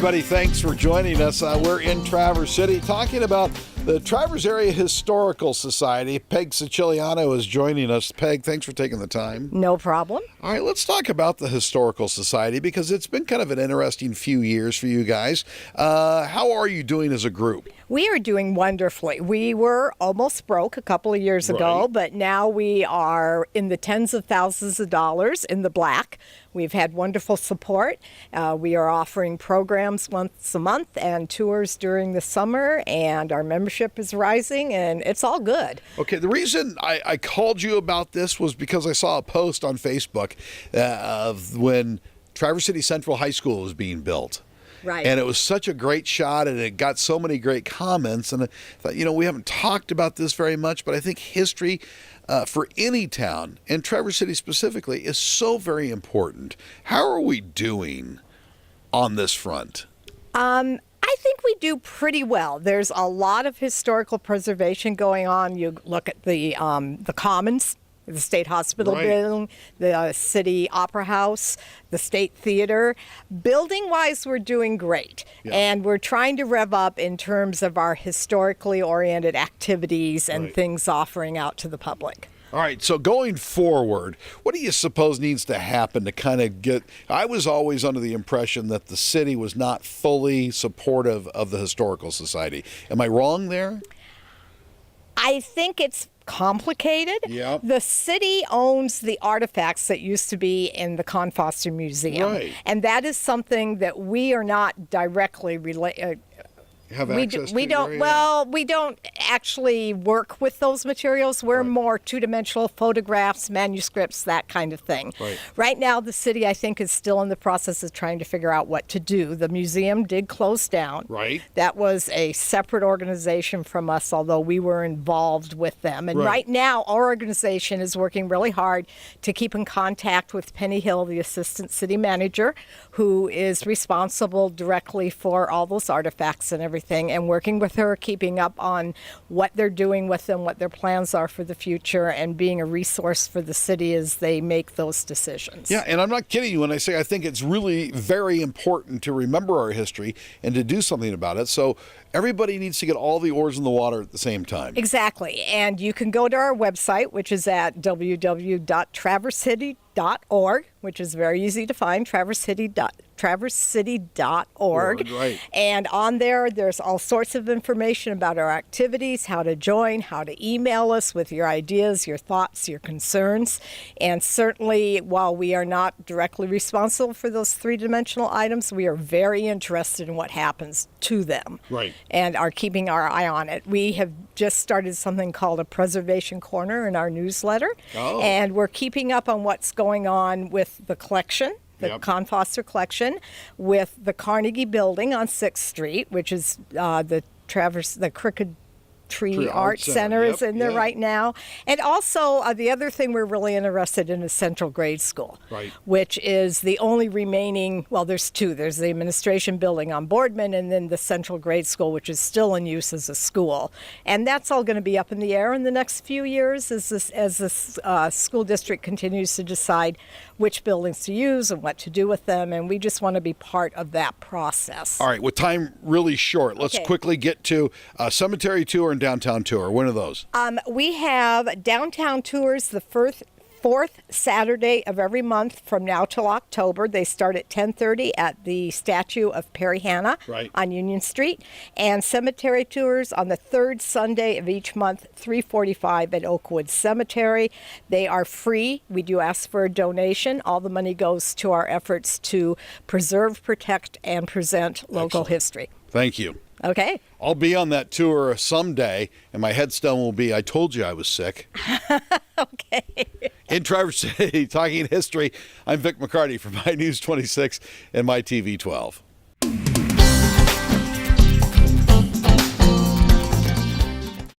everybody. Thanks for joining us. We're in Traverse City talking about the Traverse Area Historical Society. Peg Siciliano is joining us. Peg, thanks for taking the time. No problem. All right, let's talk about the Historical Society because it's been kind of an interesting few years for you guys. How are you doing as a group? We are doing wonderfully. We were almost broke a couple of years ago, but now we are in the tens of thousands of dollars in the black. We've had wonderful support. We are offering programs once a month and tours during the summer, and our membership is rising, and it's all good. Okay, the reason I called you about this was because I saw a post on Facebook of when Traverse City Central High School was being built. Right. And it was such a great shot, and it got so many great comments. And I thought, we haven't talked about this very much, but I think history for any town, and Traverse City specifically, is so very important. How are we doing on this front? I think we do pretty well. There's a lot of historical preservation going on. You look at the Commons, the State Hospital building, the City Opera House, the State Theater. Building-wise, we're doing great. Yeah. And we're trying to rev up in terms of our historically oriented activities and things offering out to the public. All right, so going forward, what do you suppose needs to happen to kind of get... I was always under the impression that the city was not fully supportive of the Historical Society. Am I wrong there? I think it's complicated. Yep. The city owns the artifacts that used to be in the Con Foster Museum. Right. And that is something that we are not directly related. We don't actually work with those materials. We're more two-dimensional photographs, manuscripts, that kind of thing. Right now, the city, I think, is still in the process of trying to figure out what to do. The museum did close down. That was a separate organization from us, although we were involved with them. And right now, our organization is working really hard to keep in contact with Penny Hill, the assistant city manager, who is responsible directly for all those artifacts and everything, and working with her, keeping up on what they're doing with them, what their plans are for the future, and being a resource for the city as they make those decisions. Yeah, and I'm not kidding you when I say I think it's really very important to remember our history and to do something about it. So everybody needs to get all the oars in the water at the same time. Exactly. And you can go to our website, which is at www.traversecity.org, which is very easy to find, traversecity.org. And on there's all sorts of information about our activities, how to join, how to email us with your ideas, your thoughts, your concerns. And certainly, while we are not directly responsible for those three-dimensional items, we are very interested in what happens to them. And are keeping our eye on it. We have just started something called a Preservation Corner in our newsletter. And we're keeping up on what's going on with the collection, the Con Foster collection, with the Carnegie Building on 6th Street, which is the Crooked Tree Art Center is in there right now. And also, the other thing we're really interested in is Central Grade School, which is the only remaining, well, there's two. There's the administration building on Boardman, and then the Central Grade School, which is still in use as a school. And that's all going to be up in the air in the next few years as the school district continues to decide which buildings to use and what to do with them. And we just want to be part of that process. All right, with time really short, let's quickly get to a cemetery tour and downtown tour. When are those? We have downtown tours the fourth Saturday of every month from now till October. They start at 10:30 at the statue of Perry Hanna on Union Street. And cemetery tours on the third Sunday of each month, 3:45 at Oakwood Cemetery. They are free. We do ask for a donation. All the money goes to our efforts to preserve, protect, and present local history. Thank you. Okay. I'll be on that tour someday, and my headstone will be, I told you I was sick. Okay. In Traverse City, talking history, I'm Vic McCarty from My News 26 and My TV 12.